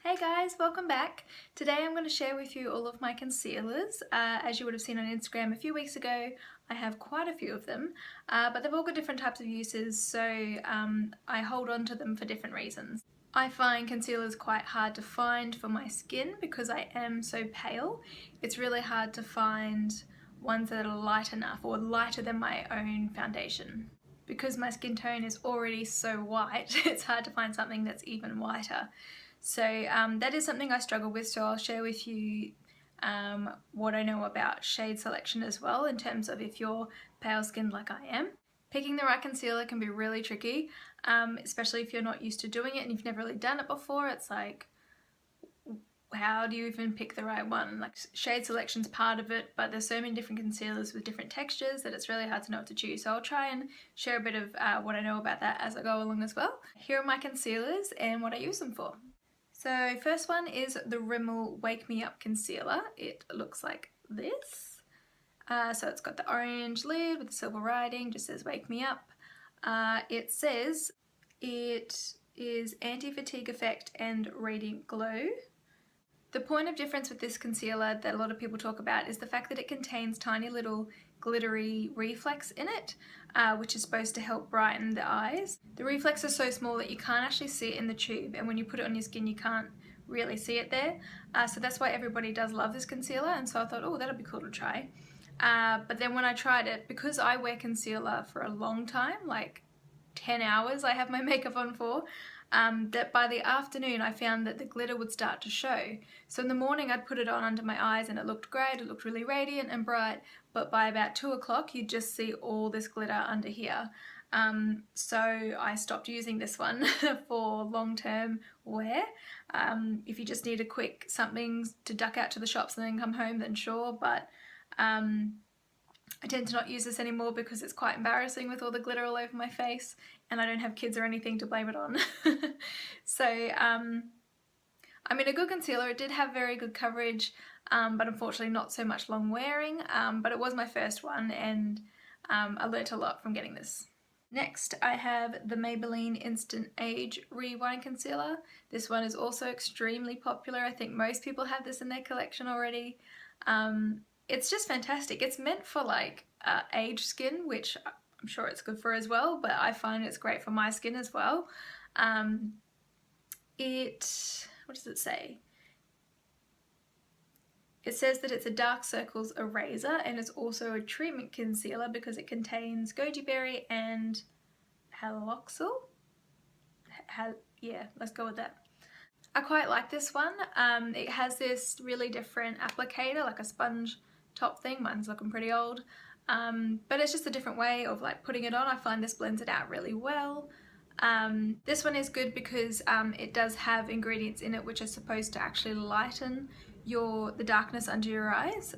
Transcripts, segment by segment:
Hey guys, welcome back. Today I'm going to share with you all of my concealers. As you would have seen on Instagram a few weeks ago, I have quite a few of them, but they've all got different types of uses, so I hold on to them for different reasons. I find concealers quite hard to find for my skin because I am so pale. It's really hard to find ones that are light enough or lighter than my own foundation. Because my skin tone is already so white, it's hard to find something that's even whiter. So that is something I struggle with, so I'll share with you what I know about shade selection as well, in terms of if you're pale skinned like I am. Picking the right concealer can be really tricky, especially if you're not used to doing it and you've never really done it before. It's like, how do you even pick the right one? Like, shade selection's part of it, but there's so many different concealers with different textures that it's really hard to know what to choose. So I'll try and share a bit of what I know about that as I go along as well. Here are my concealers and what I use them for. So first one is the Rimmel Wake Me Up Concealer. It looks like this. So it's got the orange lid with the silver writing, just says Wake Me Up. It says it is anti-fatigue effect and radiant glow. The point of difference with this concealer that a lot of people talk about is the fact that it contains tiny little glittery reflex in it, which is supposed to help brighten the eyes. The reflex is so small that you can't actually see it in the tube, and when you put it on your skin you can't really see it there. So that's why everybody does love this concealer, and so I thought, oh, that'll be cool to try. But then when I tried it, because I wear concealer for a long time, like 10 hours I have my makeup on for, that by the afternoon I found that the glitter would start to show. So in the morning I'd put it on under my eyes and it looked great, it looked really radiant and bright, but by about 2 o'clock you'd just see all this glitter under here. So I stopped using this one for long-term wear. If you just need a quick something to duck out to the shops and then come home, then sure, but I tend to not use this anymore because it's quite embarrassing with all the glitter all over my face, and I don't have kids or anything to blame it on. So, I mean, a good concealer. It did have very good coverage, but unfortunately not so much long wearing, but it was my first one, and I learnt a lot from getting this. Next, I have the Maybelline Instant Age Rewind Concealer. This one is also extremely popular. I think most people have this in their collection already. It's just fantastic. It's meant for like aged skin, which I'm sure it's good for as well, but I find it's great for my skin as well. What does it say? It says that it's a dark circles eraser, and it's also a treatment concealer because it contains goji berry and haloxyl. Yeah, let's go with that. I quite like this one. It has this really different applicator, like a sponge top thing. Mine's looking pretty old, but it's just a different way of like putting it on. I find this blends it out really well. This one is good because it does have ingredients in it which are supposed to actually lighten the darkness under your eyes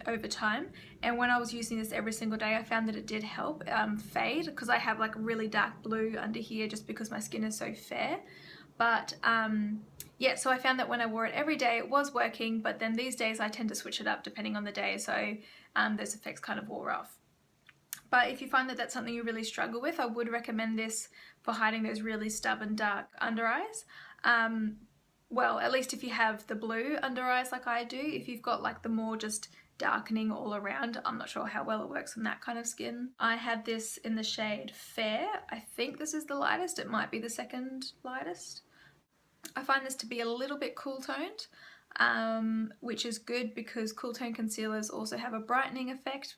over time, and when I was using this every single day I found that it did help fade, because I have like really dark blue under here just because my skin is so fair. But yeah, so I found that when I wore it every day it was working, but then these days I tend to switch it up depending on the day, so those effects kind of wore off. But if you find that that's something you really struggle with, I would recommend this for hiding those really stubborn dark under eyes. Well, at least if you have the blue under eyes like I do. If you've got like the more just darkening all around, I'm not sure how well it works on that kind of skin. I have this in the shade Fair. I think this is the lightest. It might be the second lightest. I find this to be a little bit cool toned, which is good because cool tone concealers also have a brightening effect,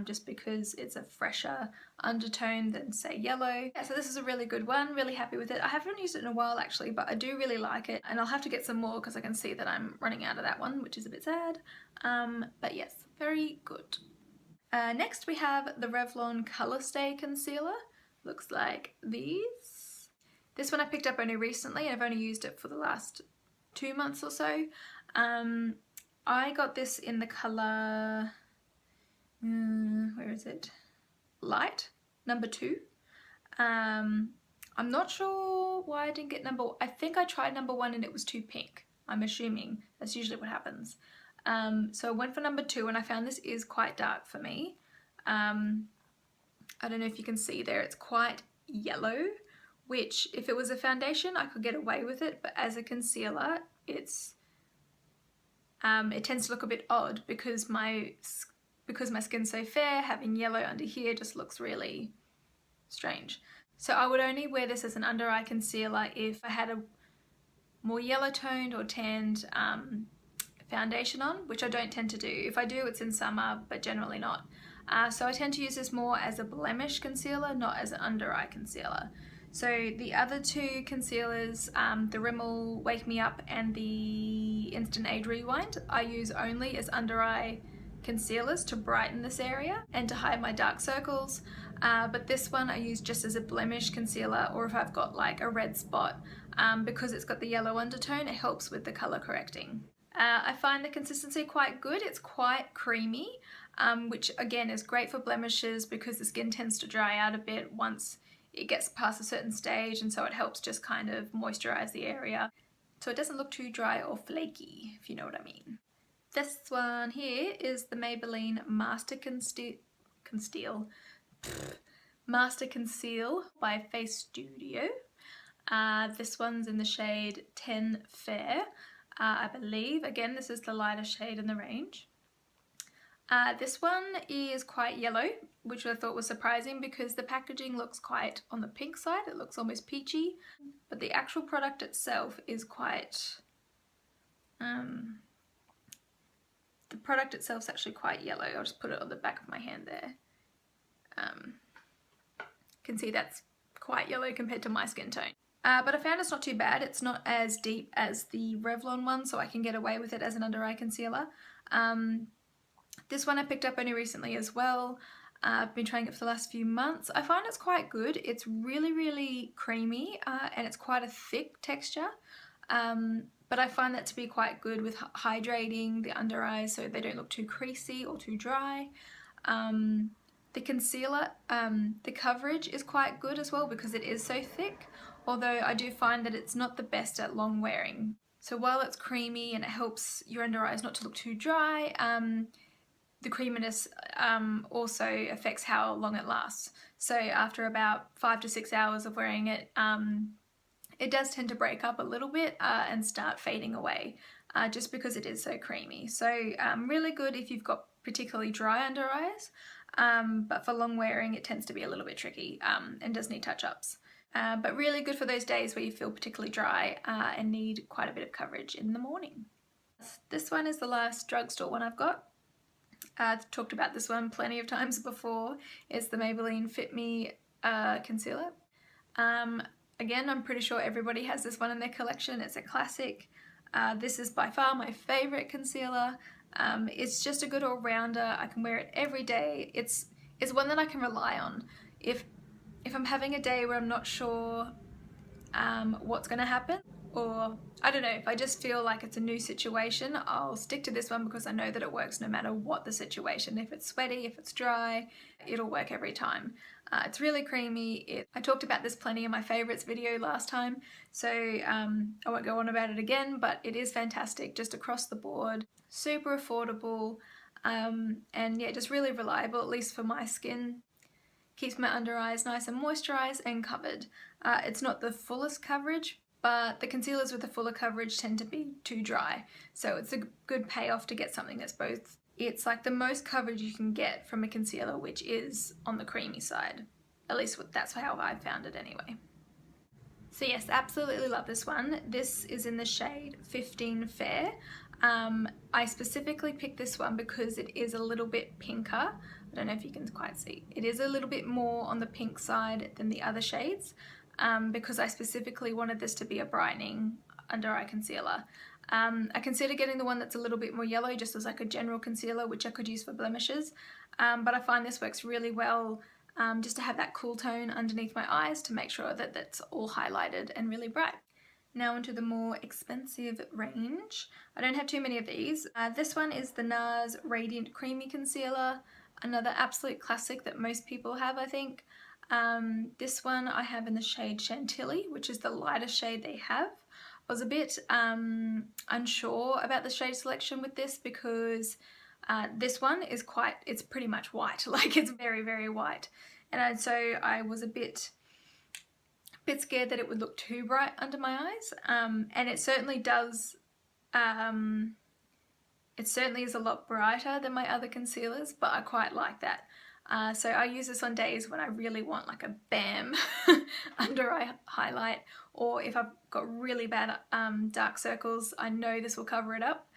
just because it's a fresher undertone than say yellow. Yeah, so this is a really good one, really happy with it. I haven't used it in a while actually, but I do really like it, and I'll have to get some more because I can see that I'm running out of that one, which is a bit sad. But yes, very good. Next we have the Revlon Color Stay Concealer. Looks like these. This one I picked up only recently and I've only used it for the last 2 months or so. I got this in the colour, where is it? Light, number 2. I'm not sure why I didn't get I think I tried number 1 and it was too pink. I'm assuming that's usually what happens. So I went for number 2 and I found this is quite dark for me. I don't know if you can see there, it's quite yellow, which if it was a foundation I could get away with it, but as a concealer it tends to look a bit odd because my skin's so fair, having yellow under here just looks really strange. So I would only wear this as an under eye concealer if I had a more yellow toned or tanned foundation on, which I don't tend to do. If I do, it's in summer, but generally not. So I tend to use this more as a blemish concealer, not as an under eye concealer. So the other two concealers, the Rimmel Wake Me Up and the Instant Age Rewind, I use only as under eye concealers to brighten this area and to hide my dark circles. But this one I use just as a blemish concealer, or if I've got like a red spot, because it's got the yellow undertone, it helps with the color correcting. I find the consistency quite good. It's quite creamy, which again is great for blemishes because the skin tends to dry out a bit once it gets past a certain stage, and so it helps just kind of moisturize the area so it doesn't look too dry or flaky, if you know what I mean. This one here is the Maybelline Master Conceal by Face Studio. This one's in the shade 10 Fair, I believe. Again, this is the lighter shade in the range. This one is quite yellow, which I thought was surprising because the packaging looks quite on the pink side. It looks almost peachy, but the actual product itself is quite... the product itself is actually quite yellow. I'll just put it on the back of my hand there. You can see that's quite yellow compared to my skin tone. But I found it's not too bad. It's not as deep as the Revlon one, so I can get away with it as an under eye concealer. This one I picked up only recently as well. I've been trying it for the last few months. I find it's quite good. It's really, really creamy, and it's quite a thick texture. But I find that to be quite good with hydrating the under eyes so they don't look too creasy or too dry. The concealer, the coverage is quite good as well because it is so thick, although I do find that it's not the best at long wearing. So while it's creamy and it helps your under eyes not to look too dry, the creaminess also affects how long it lasts. So after about 5 to 6 hours of wearing it, it does tend to break up a little bit and start fading away just because it is so creamy. So really good if you've got particularly dry under eyes, but for long wearing it tends to be a little bit tricky and does need touch-ups. But really good for those days where you feel particularly dry and need quite a bit of coverage in the morning. This one is the last drugstore one I've got. I've talked about this one plenty of times before. It's the Maybelline Fit Me concealer. Again, I'm pretty sure everybody has this one in their collection. It's a classic. This is by far my favourite concealer. It's just a good all-rounder. I can wear it every day. It's one that I can rely on. If I'm having a day where I'm not sure what's going to happen, or I don't know, if I just feel like it's a new situation, I'll stick to this one because I know that it works no matter what the situation. If it's sweaty, if it's dry, it'll work every time. It's really creamy. I talked about this plenty in my favourites video last time, so I won't go on about it again, but it is fantastic just across the board. Super affordable, and yeah, just really reliable, at least for my skin. Keeps my under eyes nice and moisturised and covered. It's not the fullest coverage, but the concealers with the fuller coverage tend to be too dry. So it's a good payoff to get something that's both. It's like the most coverage you can get from a concealer which is on the creamy side. At least that's how I found it anyway. So yes, absolutely love this one. This is in the shade 15 Fair. I specifically picked this one because it is a little bit pinker. I don't know if you can quite see. It is a little bit more on the pink side than the other shades, because I specifically wanted this to be a brightening under eye concealer. I consider getting the one that's a little bit more yellow just as like a general concealer, which I could use for blemishes, but I find this works really well just to have that cool tone underneath my eyes to make sure that that's all highlighted and really bright. Now onto the more expensive range. I don't have too many of these. This one is the NARS Radiant Creamy Concealer, another absolute classic that most people have, I think. This one I have in the shade Chantilly, which is the lightest shade they have. I was a bit unsure about the shade selection with this because this one is it's pretty much white, like it's very, very white. And so I was a bit scared that it would look too bright under my eyes, and it certainly does It certainly is a lot brighter than my other concealers, but I quite like that. So I use this on days when I really want like a bam under eye highlight, or if I've got really bad dark circles, I know this will cover it up.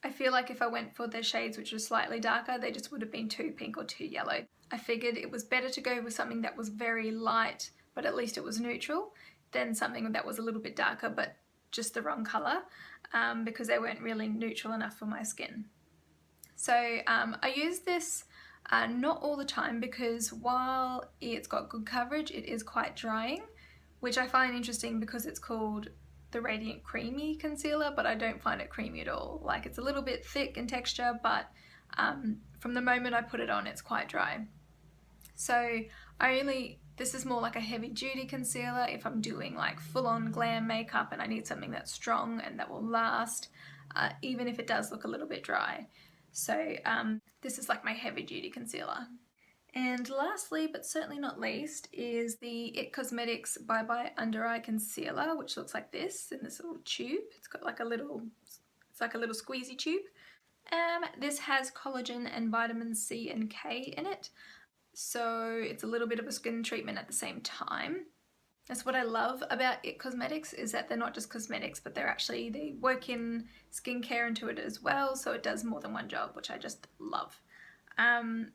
I feel like if I went for the shades which are slightly darker, they just would have been too pink or too yellow. I figured it was better to go with something that was very light, but at least it was neutral, than something that was a little bit darker but just the wrong colour, because they weren't really neutral enough for my skin. So I use this not all the time, because while it's got good coverage, it is quite drying, which I find interesting because it's called the Radiant Creamy Concealer, but I don't find it creamy at all. Like, it's a little bit thick in texture, but from the moment I put it on, it's quite dry. So this is more like a heavy duty concealer if I'm doing like full-on glam makeup and I need something that's strong and that will last, even if it does look a little bit dry. So this is like my heavy duty concealer. And lastly, but certainly not least, is the IT Cosmetics Bye Bye Under Eye Concealer, which looks like this in this little tube. It's got like it's like a little squeezy tube. This has collagen and vitamin C and K in it, so it's a little bit of a skin treatment at the same time. That's what I love about IT Cosmetics, is that they're not just cosmetics, but they work in skincare into it as well, so it does more than one job, which I just love.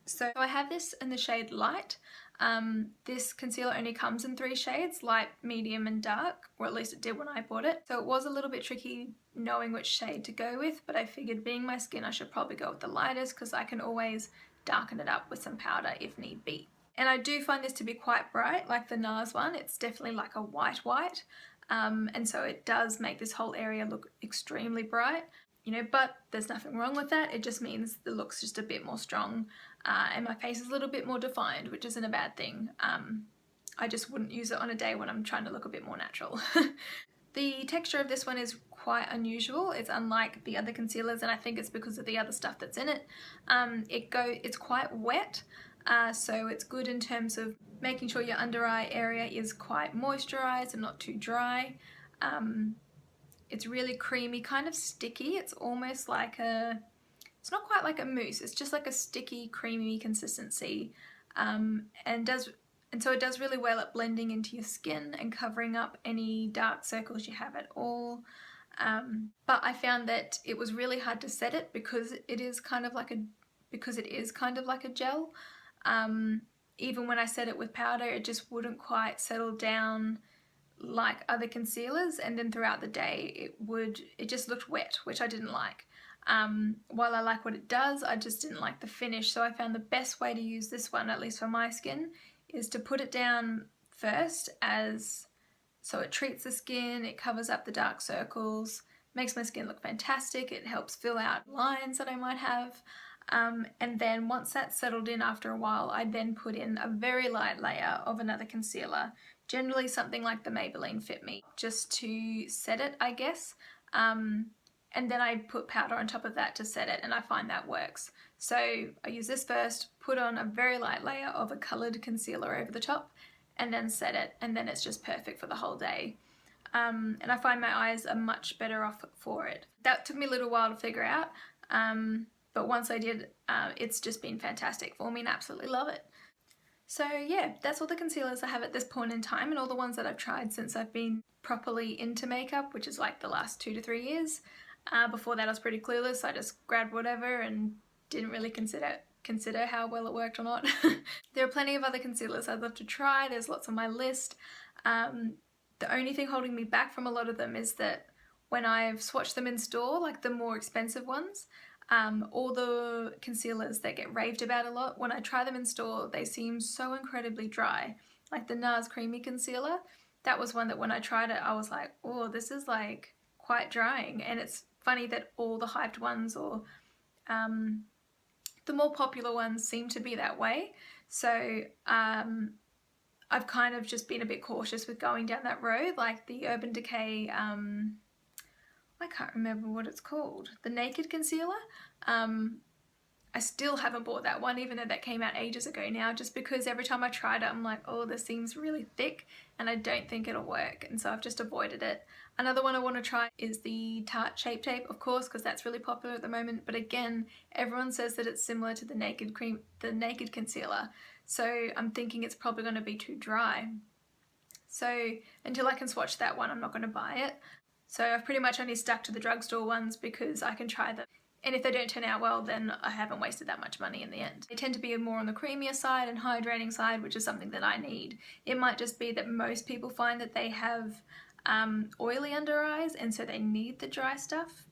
So I have this in the shade Light. This concealer only comes in 3 shades, light, medium and dark, or at least it did when I bought it. So it was a little bit tricky knowing which shade to go with, but I figured being my skin I should probably go with the lightest, because I can always darken it up with some powder if need be. And I do find this to be quite bright, like the NARS one. It's definitely like a white, and so it does make this whole area look extremely bright. You know, but there's nothing wrong with that. It just means the look's just a bit more strong, and my face is a little bit more defined, which isn't a bad thing. I just wouldn't use it on a day when I'm trying to look a bit more natural. The texture of this one is quite unusual. It's unlike the other concealers, and I think it's because of the other stuff that's in it. It's quite wet, so it's good in terms of making sure your under eye area is quite moisturized and not too dry. It's really creamy, kind of sticky. It's almost like it's not quite like a mousse, it's just like a sticky, creamy consistency. And so it does really well at blending into your skin and covering up any dark circles you have at all. But I found that it was really hard to set it because it is kind of like a gel. Even when I set it with powder, it just wouldn't quite settle down like other concealers, and then throughout the day it just looked wet, which I didn't like. While I like what it does, I just didn't like the finish. So I found the best way to use this one, at least for my skin, is to put it down first, so it treats the skin, it covers up the dark circles, makes my skin look fantastic, it helps fill out lines that I might have. And then once that's settled in after a while, I then put in a very light layer of another concealer, generally something like the Maybelline Fit Me, just to set it, I guess. And then I put powder on top of that to set it, and I find that works. So I use this first, put on a very light layer of a coloured concealer over the top, and then set it, and then it's just perfect for the whole day. And I find my eyes are much better off for it. That took me a little while to figure out, but once I did, it's just been fantastic for me and absolutely love it. So yeah, that's all the concealers I have at this point in time, and all the ones that I've tried since I've been properly into makeup, which is like the last 2 to 3 years. Before that I was pretty clueless. I just grabbed whatever and didn't really consider how well it worked or not. There are plenty of other concealers I'd love to try. There's lots on my list. The only thing holding me back from a lot of them is that when I've swatched them in store, like the more expensive ones, all the concealers that get raved about a lot, when I try them in store, they seem so incredibly dry. Like the NARS Creamy Concealer, that was one that when I tried it, I was like, oh, this is like quite drying. And it's funny that all the hyped ones, or the more popular ones, seem to be that way. So I've kind of just been a bit cautious with going down that road. Like the Urban Decay, I can't remember what it's called, the Naked Concealer. I still haven't bought that one, even though that came out ages ago now, just because every time I tried it, I'm like, oh, this seems really thick and I don't think it'll work, and so I've just avoided it. Another one I want to try is the Tarte Shape Tape, of course, because that's really popular at the moment, but again, everyone says that it's similar to the Naked Concealer, so I'm thinking it's probably going to be too dry. So until I can swatch that one, I'm not going to buy it. So I've pretty much only stuck to the drugstore ones because I can try them. And if they don't turn out well, then I haven't wasted that much money in the end. They tend to be more on the creamier side and hydrating side, which is something that I need. It might just be that most people find that they have oily under eyes, and so they need the dry stuff.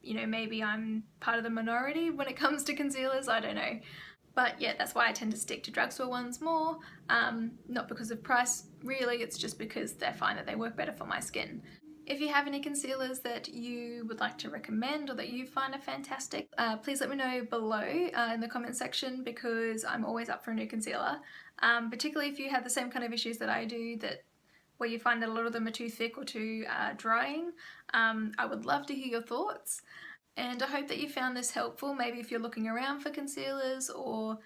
You know, maybe I'm part of the minority when it comes to concealers, I don't know. But yeah, that's why I tend to stick to drugstore ones more. Not because of price, really, it's just because I find that they work better for my skin. If you have any concealers that you would like to recommend or that you find are fantastic, please let me know below in the comment section, because I'm always up for a new concealer. Particularly if you have the same kind of issues that I do, where you find that a lot of them are too thick or too drying. I would love to hear your thoughts, and I hope that you found this helpful. Maybe if you're looking around for concealers, or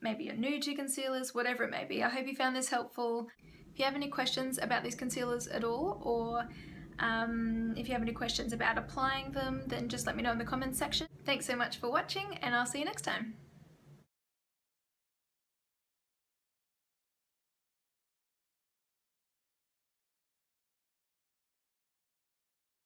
maybe you're new to concealers, whatever it may be. I hope you found this helpful. If you have any questions about these concealers at all, or if you have any questions about applying them, then just let me know in the comments section. Thanks so much for watching, and I'll see you next time.